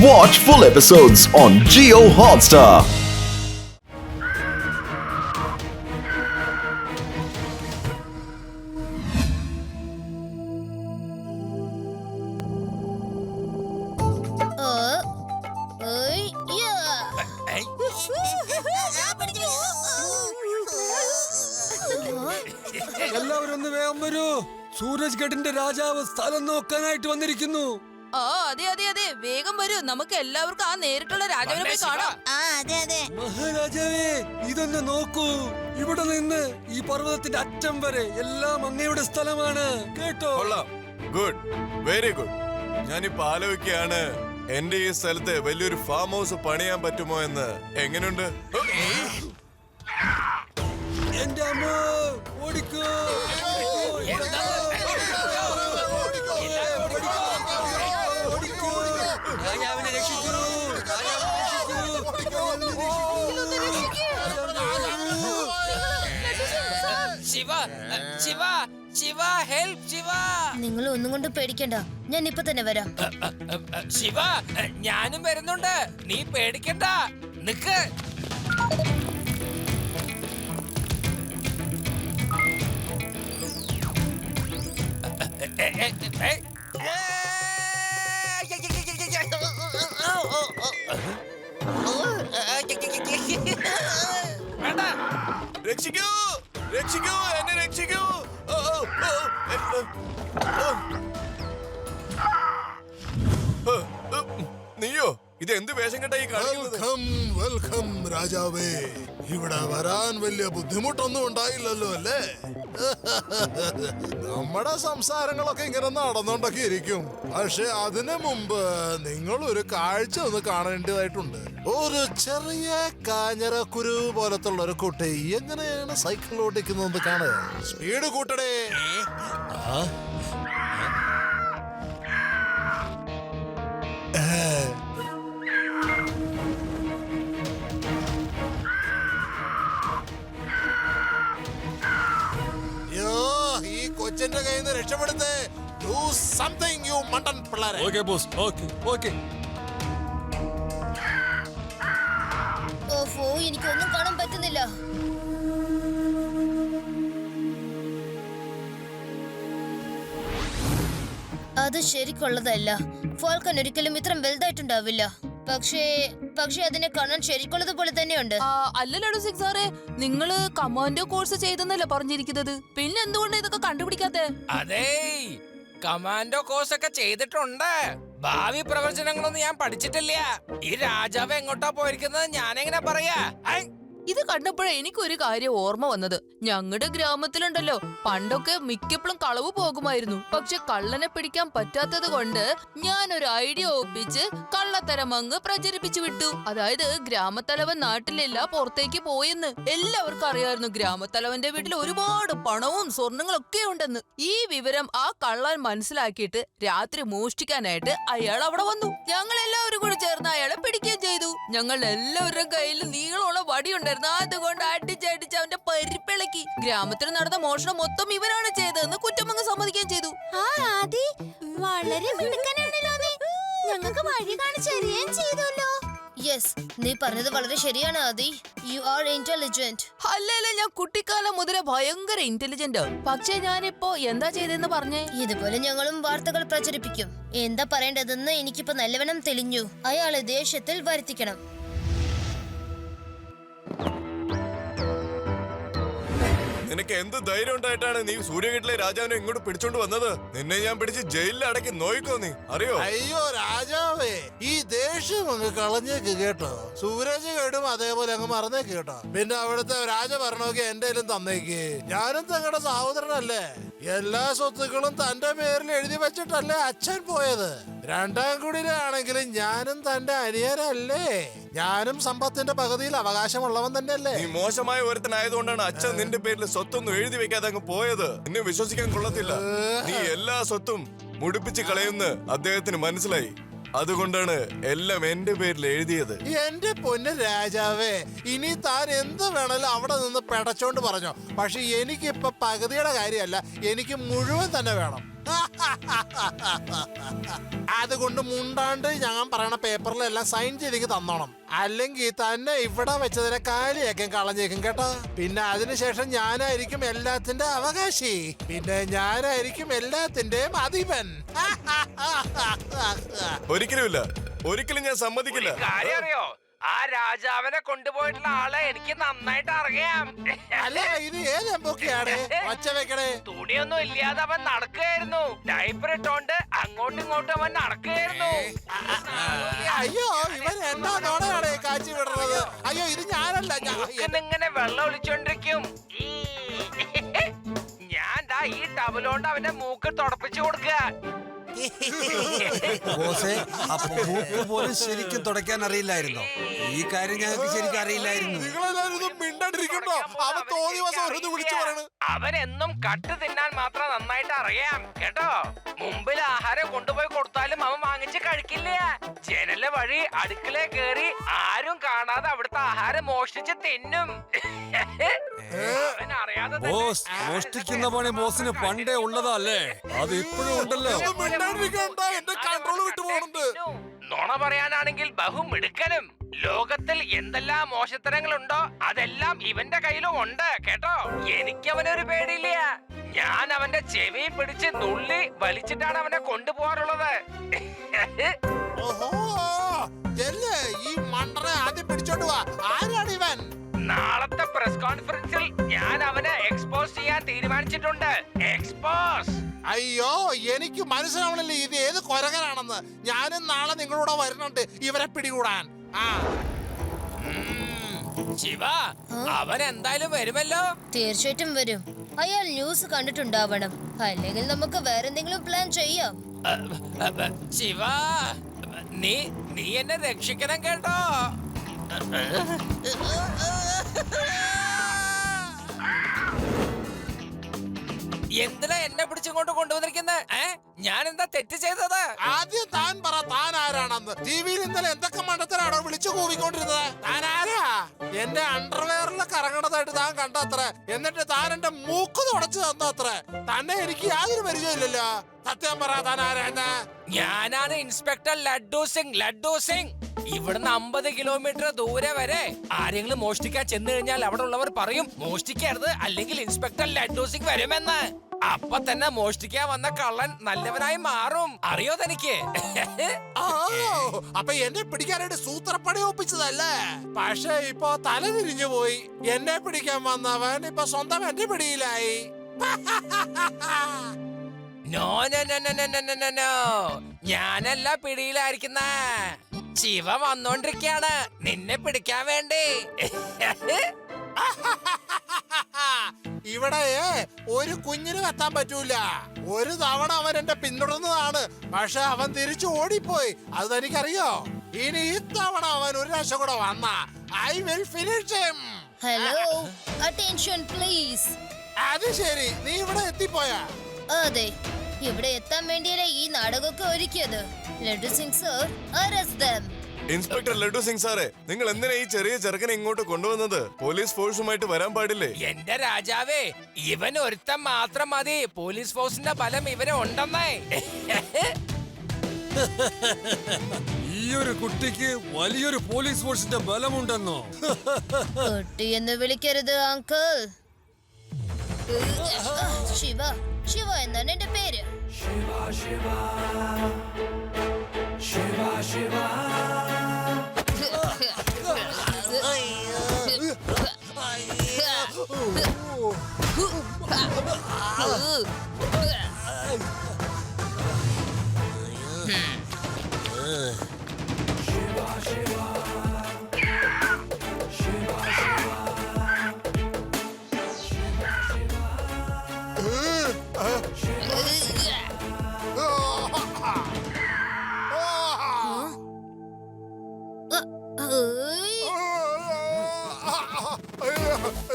Watch full episodes on Jio Hotstar. എല്ലാവരും ഒന്ന് വേഗം വരൂ. സൂരജ് ഗഡിന്റെ രാജാവ് സ്ഥലം നോക്കാനായിട്ട് വന്നിരിക്കുന്നു. ആ അതെ അതെ അതെ വേഗം വരൂ. നമുക്ക് എല്ലാവർക്കും ആ നേരിട്ടുള്ള രാജാവിനെ പോയി കാണാം. മഹാരാജാവേ, ഇതൊന്ന് നോക്കൂ. ഇവിടെ നിന്ന് ഈ പർവ്വതത്തിന്റെ അറ്റം വരെ എല്ലാം അങ്ങയുടെ സ്ഥലമാണ് കേട്ടോ. Good, very good. ഞാനിപ്പോ ആലോചിക്കുകയാണ് എന്റെ ഈ സ്ഥലത്ത് വലിയൊരു ഫാം ഹൗസ് പണിയാൻ പറ്റുമോ എന്ന്. എങ്ങനെയുണ്ട്? എന്റെ അമ്മ ഓടിക്കോ. രാജാവിനെ രക്ഷിക്കൂ. ശിവ ശിവ ശിവ ഹെൽപ്പ് ശിവ. നിങ്ങൾ ഒന്നും കൊണ്ട് പേടിക്കണ്ട, ഞാൻ ഇപ്പൊ തന്നെ വരാം. ശിവ ഞാനും വരുന്നുണ്ട്, നീ പേടിക്കണ്ട, നിക്ക്. രക്ഷിക്കൂ, രക്ഷിക്കൂ, എന്നെ രക്ഷിക്കൂ. നീയോ ഇത് എന്ത് വേഷം കെട്ടാ ഈ കാണുന്നത്? വെൽക്കം രാജാവേ. ഇവിടെ വരാൻ വലിയ ബുദ്ധിമുട്ടൊന്നും ഉണ്ടായില്ലല്ലോ അല്ലേ? നമ്മുടെ സംസാരങ്ങളൊക്കെ ഇങ്ങനെ നടന്നുകൊണ്ടൊക്കെ ഇരിക്കും. പക്ഷെ അതിനു മുമ്പ് നിങ്ങൾ ഒരു കാഴ്ച ഒന്ന് കാണേണ്ടതായിട്ടുണ്ട്. ഒരു ചെറിയ കാഞ്ഞിരക്കുരു പോലത്തുള്ള ഒരു കുട്ടി എങ്ങനെയാണ് സൈക്കിൾ ഓടിക്കുന്നത് കാണുക. സ്പീഡ് കൂട്ടടേ. ഈ കൊച്ചിന്റെ കയ്യിൽ നിന്ന് രക്ഷപ്പെടുത്തേ. Do something, you മണ്ടൻ പിള്ളാരെ. Okay boss, okay okay. ഓഫോ, എനിക്കൊന്നും കാണാൻ പറ്റുന്നില്ല. അത് ശരിക്കുള്ളതല്ല. ഫാൽക്കൺ ഒരിക്കലും ഇത്രയും വലുതായിട്ടുണ്ടാവില്ല. പക്ഷേ അതിനെ കാണാൻ ശരിക്കുള്ളത് പോലെ തന്നെയുണ്ട്. അല്ലല്ലോ സിക്സാറെ, നിങ്ങള് കമാൻഡോ കോഴ്സ് ചെയ്തെന്നല്ല പറഞ്ഞിരിക്കുന്നത്. പിന്നെ എന്തുകൊണ്ട് ഇതൊക്കെ കണ്ടുപിടിക്കാത്തെ? അതെ, കമാൻഡോ കോഴ്സ് ഒക്കെ ചെയ്തിട്ടുണ്ട്. ഭാവി പ്രവചനങ്ങളൊന്നും ഞാൻ പഠിച്ചിട്ടില്ല. ഈ രാജാവ് എങ്ങോട്ടാ പോയിരിക്കുന്നത് ഞാനെങ്ങനെ പറയാ? ഇത് കണ്ടപ്പോഴേ എനിക്കൊരു കാര്യം ഓർമ്മ വന്നത്. ഞങ്ങളുടെ ഗ്രാമത്തിലുണ്ടല്ലോ, പണ്ടൊക്കെ മിക്കപ്പോഴും കളവ് പോകുമായിരുന്നു. പക്ഷെ കള്ളനെ പിടിക്കാൻ പറ്റാത്തത് കൊണ്ട് ഞാൻ ഒരു ഐഡിയ ഒപ്പിച്ച് കള്ളത്തരം അങ്ങ് പ്രചരിപ്പിച്ചു വിട്ടു. അതായത് ഗ്രാമത്തലവൻ നാട്ടിലില്ല, പുറത്തേക്ക് പോയെന്ന്. എല്ലാവർക്കും അറിയായിരുന്നു ഗ്രാമത്തലവന്റെ വീട്ടിൽ ഒരുപാട് പണവും സ്വർണങ്ങളൊക്കെ ഉണ്ടെന്ന്. ഈ വിവരം ആ കള്ളൻ മനസ്സിലാക്കിയിട്ട് രാത്രി മോഷ്ടിക്കാനായിട്ട് അയാൾ അവിടെ വന്നു. ഞങ്ങൾ എല്ലാവരും കൂടി ചേർന്ന് അയാളെ പിടിക്കുകയും ചെയ്തു. ഞങ്ങൾ എല്ലാവരുടെ കയ്യിൽ നീളമുള്ള വടിയുണ്ടായിരുന്നു. അതുകൊണ്ട് അടിച്ചടിച്ച് അവന്റെ പരിപ്പിളക്കി. ഗ്രാമത്തിൽ നടന്ന മോഷണം മൊത്തം ഇവരാണ് ചെയ്തതെന്ന് കുറ്റമങ്ങ് സമ്മതിക്കുകയും ചെയ്തു. വളരെ മിടുക്കനാണല്ലോ നീ. ഞങ്ങൾക്ക് വഴി കാണിച്ചു തരികയും ചെയ്തല്ലോ. യെസ്, നീ പറഞ്ഞത് വളരെ ശരിയാണ് ആദി. You are intelligent. അല്ലല്ല, ഞാൻ കുട്ടിക്കാലം മുതലേ ഭയങ്കര ഇന്റലിജന്റ്. പക്ഷെ ഞാനിപ്പോ എന്താ ചെയ്തെന്ന് പറഞ്ഞേ? ഇതുപോലെ ഞങ്ങളും വാർത്തകൾ പ്രചരിപ്പിക്കും. എന്താ പറയേണ്ടതെന്ന് എനിക്കിപ്പോ നല്ലവണ്ണം തെളിഞ്ഞു. അയാളെ ദേഷ്യത്തിൽ വരുത്തിക്കണം. നിനക്ക് എന്ത് ധൈര്യം ഉണ്ടായിട്ടാണ് നീ സൂര്യകെട്ടിലെ രാജാവിനെ ഇങ്ങോട്ട് പിടിച്ചോണ്ട് വന്നത്? നിന്നെ ഞാൻ പിടിച്ച് ജയിലിൽ അടക്കി നോയിക്കോ, നീ അറിയോ? അയ്യോ രാജാവേ, ഈ ദേഷ്യം അങ്ങ് കളഞ്ഞേക്ക് കേട്ടോ. സൂരജ് കേടും അതേപോലെ അങ്ങ് മറന്നേക്ക് കേട്ടോ. പിന്നെ അവിടുത്തെ രാജഭരണമൊക്കെ എന്റെ തന്നേക്ക്. ഞാനും തങ്ങളുടെ സഹോദരനല്ലേ. എല്ലാ സ്വത്തുക്കളും തന്റെ പേരിൽ എഴുതി വെച്ചിട്ടല്ലേ അച്ഛൻ പോയത്. രണ്ടാം കുടിയിലാണെങ്കിലും ഞാനും തന്റെ അനിയനല്ലേ. ഞാനും സമ്പത്തിന്റെ പകുതിയിൽ അവകാശമുള്ളവൻ തന്നെയല്ലേ. നീ മോശമായ ഒരുത്തനായതുകൊണ്ടാണ് അച്ഛൻ നിന്റെ പേരിൽ സ്വത്തൊന്നും എഴുതി വെക്കാതെ അങ്ങ് പോയത്. നിന്നെ വിശ്വസിക്കാൻ കൊള്ളത്തില്ല. നീ എല്ലാ സ്വത്തും മുടിപ്പിച്ച് കളയുന്ന് അദ്ദേഹത്തിന് മനസ്സിലായി. അതുകൊണ്ടാണ് എല്ലാം എന്റെ പേരിൽ എഴുതിയത്. എന്റെ പൊന്ന് രാജാവേ, ഇനി താൻ എന്ത് വേണേലും അവിടെ നിന്ന് പെടച്ചോണ്ട് പറഞ്ഞോ. പക്ഷെ എനിക്കിപ്പൊ പകുതിയുടെ കാര്യമല്ല, എനിക്ക് മുഴുവൻ തന്നെ വേണം. അതുകൊണ്ട് മുണ്ടാണ്ട് ഞാൻ പറയണ പേപ്പറിലെല്ലാം സൈൻ ചെയ്തെങ്കിൽ തന്നോണം. അല്ലെങ്കിൽ തന്നെ ഇവിടെ വെച്ചതിനെ കാലിയാക്കും കളഞ്ഞേക്കും കേട്ടോ. പിന്നെ അതിനുശേഷം ഞാനായിരിക്കും എല്ലാത്തിന്റെ അവകാശി. പിന്നെ ഞാനായിരിക്കും എല്ലാത്തിന്റെയും അധിപൻ. ഒരിക്കലുമില്ല, ഒരിക്കലും ഞാൻ സമ്മതിക്കില്ല. കാര്യം അറിയോ, ആ രാജാവിനെ കൊണ്ടുപോയിട്ടുള്ള ആളെ എനിക്ക് നന്നായിട്ട് അറിയാം. അല്ല, ഇത് ഏത് എമ്പൊക്കെയാണ് ഒച്ച വെക്കണേ? തുണിയൊന്നും ഇല്ലാതെ അവൻ നടക്കുകയായിരുന്നു. ഡൈപ്പർ ഇട്ടോണ്ട് അങ്ങോട്ടും ഇങ്ങോട്ടും അവൻ നടക്കുകയായിരുന്നു. അയ്യോ, ഇവൻ എന്താ നോടെയാണ് കാച്ചി വിടുന്നത്? അയ്യോ, ഇത് ഞാനല്ല. ഇങ്ങനെ വെള്ളം ഒളിച്ചോണ്ടിരിക്കും. ഞാൻ ദാ ഈ ടവലോണ്ട് അവന്റെ മൂക്ക് തുടപ്പിച്ചു കൊടുക്കുക. ബോസേ, അപ്പൊ മൂക്ക് പോലും ശരിക്കും തുടയ്ക്കാൻ അറിയില്ലായിരുന്നോ? ഈ കാര്യം ഞങ്ങൾക്ക് ശരിക്കും അറിയില്ലായിരുന്നു. നിങ്ങളെല്ലാവരും മിണ്ടാണ്ടിരിക്കണ്ടോ? അവൻ തോന്നിയ ദിവസം ഓരോന്ന് വിളിച്ചു പറയണ്. അവനെന്നും കട്ട് തിന്നാൻ മാത്രം നന്നായിട്ട് അറിയാം കേട്ടോ. മുമ്പിൽ ആഹാരം കൊണ്ടുപോയി കൊടുത്താലും അവൻ വാങ്ങിച്ച് കഴിക്കില്ല. ജനല വഴി അടുക്കള കേറി ആരും കാണാതെ അവിടുത്തെ ആഹാരം മോഷ്ടിച്ച് തിന്നും. അവൻ അറിയാതെ തന്നെ ബോസ്, മോഷ്ടിക്കുന്ന പണി ബോസിന് പണ്ടേ ഉള്ളതല്ലേ? അത് ഇപ്പോഴും ഉണ്ടല്ലോ. മിണ്ടാണ്ടിരിക്കണ്ട, എന്റെ കൺട്രോൾ വിട്ടു പോകുന്നുണ്ട്. നുണ പറയാനാണെങ്കിൽ ബഹുമിടുക്കനും. ലോകത്തിൽ എന്തെല്ലാം മോശത്തരങ്ങളുണ്ടോ അതെല്ലാം ഇവന്റെ കയ്യിലും ഉണ്ട് കേട്ടോ. എനിക്കവനൊരു പേടിയില്ല. ഞാൻ അവന്റെ ചെവി പിടിച്ച് നുള്ളി വലിച്ചിട്ടാണ് അവനെ കൊണ്ടുപോകാറുള്ളത്. ഓഹോ, ചെല്ല്, ഈ മണ്ടനെ ആദ്യം പിടിച്ചോണ്ട് വാ. ആരാണ് ഇവൻ? നാളത്തെ പ്രസ് കോൺഫറൻസിൽ ഞാൻ അവനെ എക്സ്പോസ് ചെയ്യാൻ തീരുമാനിച്ചിട്ടുണ്ട്. എക്സ്പോസ്. അയ്യോ, എനിക്ക് മനസ്സിലാവണില്ല ഇത് ഏത് കൊരകനാണെന്ന്. ഞാനും നാളെ നിങ്ങളോട് വരുന്നുണ്ട് ഇവരെ പിടികൂടാൻ. ആ, ശിവ, അവൻ എന്തായാലും വരുമല്ലോ. തീർച്ചയായിട്ടും വരും. അയാൾ ന്യൂസ് കണ്ടിട്ടുണ്ടാവണം. അല്ലെങ്കിൽ നമുക്ക് വേറെന്തെങ്കിലും പ്ലാൻ ചെയ്യാം. ശിവ, നീ എന്നെ രക്ഷിക്കണം കേട്ടോ. എന്തിനാ എന്നെ പിടിച്ചിങ്ങോട്ട് കൊണ്ടുവന്നിരിക്കുന്നത്? ഞാൻ എന്താ തെറ്റ് ചെയ്തത്? ആദ്യം താൻ പറ, താൻ ആരാണെന്ന്. ടിവിയിൽ ഇന്നലെ എന്തൊക്കെ മണ്ടത്തരാണോ വിളിച്ചു കൂവിക്കൊണ്ടിരുന്നത്? താൻ ആരാ? എന്റെ അണ്ടർവെയറിലെ കറങ്ങണതായിട്ട് താൻ കണ്ടത്ര. എന്നിട്ട് താൻ എന്റെ മൂക്ക് തുടച്ചു തന്നത്ര. തന്നെ എനിക്ക് യാതൊരു പരിചയമില്ലല്ലോ. സത്യം പറ, താൻ ആരാണ്? ഞാനാണ് ഇൻസ്പെക്ടർ ലഡ്ഡു സിംഗ്. ലഡ്ഡു സിംഗ്, ഇവിടുന്ന് 50 കിലോമീറ്റർ ദൂരെ വരെ ആരെങ്കിലും മോഷ്ടിക്കാൻ ചെന്ന് കഴിഞ്ഞാൽ അവിടെ ഉള്ളവർ പറയും മോഷ്ടിക്കരുത്, അല്ലെങ്കിൽ ഇൻസ്പെക്ടർ ലഡ്ഡു സിംഗ് വരുമെന്ന്. അപ്പൊ തന്നെ മോഷ്ടിക്കാൻ വന്ന കള്ളൻ നല്ലവനായി മാറും. അറിയോ തനിക്ക്? അപ്പൊ എന്നെ പിടിക്കാനായിട്ട് സൂത്രപ്പണി ഒപ്പിച്ചതല്ലേ? പക്ഷെ ഇപ്പൊ തല തിരിഞ്ഞു പോയി. എന്നെ പിടിക്കാൻ വന്നവൻ ഇപ്പൊ സ്വന്തം എന്റെ പിടിയിലായി. No no no no no no no no, ഞാനല്ല പിടിയിലായിരിക്കുന്ന. ശിവ വന്നോണ്ടിരിക്കാണ് നിന്നെ പിടിക്കാൻ വേണ്ടി. ഇവിടെ ഒരു കുഞ്ഞിനും എത്താൻ പറ്റൂല. ഒരു തവണ അവൻ എന്റെ പിന്തുടർന്നതാണ്, പക്ഷെ അവൻ തിരിച്ചു ഓടിപ്പോയി. അത് തനിക്കറിയോ? ഇനി ഇത്തവണ അവൻ ഒരു പ്രാവശ്യം കൂടെ വന്ന I will finish him. Hello, attention please. അത് ശരി, നീ ഇവിടെ എത്തിപ്പോയാ? അതെ, ഇവിടെ എത്താൻ വേണ്ടിയല്ലേ ഈ നാടകമൊക്കെ ഒരുക്കിയത്. Laddu Singh sir, arrest dum. Inspector laddu Singh സാറേ, നിങ്ങൾ എന്തിനാ ഈ ചെറിയ ചെറുക്കനെ ഇങ്ങോട്ട് കൊണ്ടുവന്നത്? പോലീസ് ഫോഴ്സുമായിട്ട് വരാൻ പാടില്ലേ? എന്റെ രാജാവേ, ഇവൻ ഒരുത്തൻ മാത്രം മതി. പോലീസ് ഫോഴ്സിന്റെ ബലം ഇവരെ ഉണ്ടെന്നേ. ഈ ഒരു കുട്ടിക്ക് വലിയൊരു പോലീസ് ഫോഴ്സിന്റെ ബലമുണ്ടെന്നോ? കുട്ടി എന്ന് വിളിക്കരുത് അങ്കിൾ. ശിവ, ശിവ എന്നാണ് എന്റെ പേര്.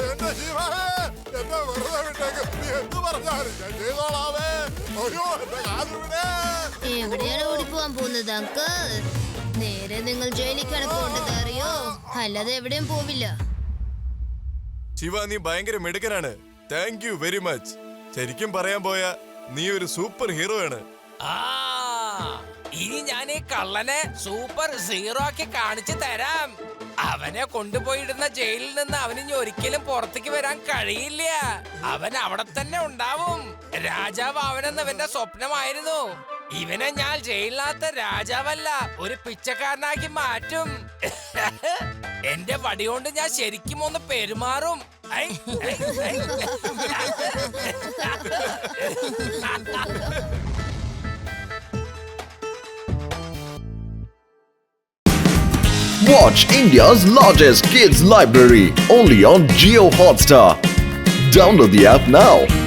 എന്റെ ശിവേ, എന്നെ വെറുതെ വിട്ടേക്ക്. നീ എന്ത് പറഞ്ഞാലും ഞാൻ ചെയ്തോളാവേ. അയ്യോ, എന്റെ കാലുവിടെ. എവിടെയാണ് ഓടിപ്പോവാൻ പോകുന്നത് അങ്കിൾ? നേരെ നിങ്ങൾ ജയിലിലേക്കാണ് പോകേണ്ടത്, അറിയോ? അല്ലാതെ എവിടെയും പോവില്ല. ശിവ, നീ ഭയങ്കര മിടുക്കനാണ്. Thank you very much. ശരിക്കും പറയാൻ പോയാ നീ ഒരു സൂപ്പർ ഹീറോ ആണ്. ആ ഇനി ഞാൻ ഈ കള്ളനെ സൂപ്പർ സീറോ ആക്കി കാണിച്ചു തരാം. അവനെ കൊണ്ടുപോയിടുന്ന ജയിലിൽ നിന്ന് അവനിനി ഒരിക്കലും പുറത്തേക്ക് വരാൻ കഴിയില്ല. അവൻ അവിടെ തന്നെ ഉണ്ടാവും. രാജാവ് അവനെന്നവന്റെ സ്വപ്നമായിരുന്നു. ഇവനെ ഞാൻ ജയിലിനകത്ത് രാജാവല്ല, ഒരു പിച്ചക്കാരനാക്കി മാറ്റും. എന്റെ വടികൊണ്ട് ഞാൻ ശരിക്കും ഒന്ന് പെരുമാറും. I, I, I. Watch India's largest kids library only on Jio Hotstar. Download the app now.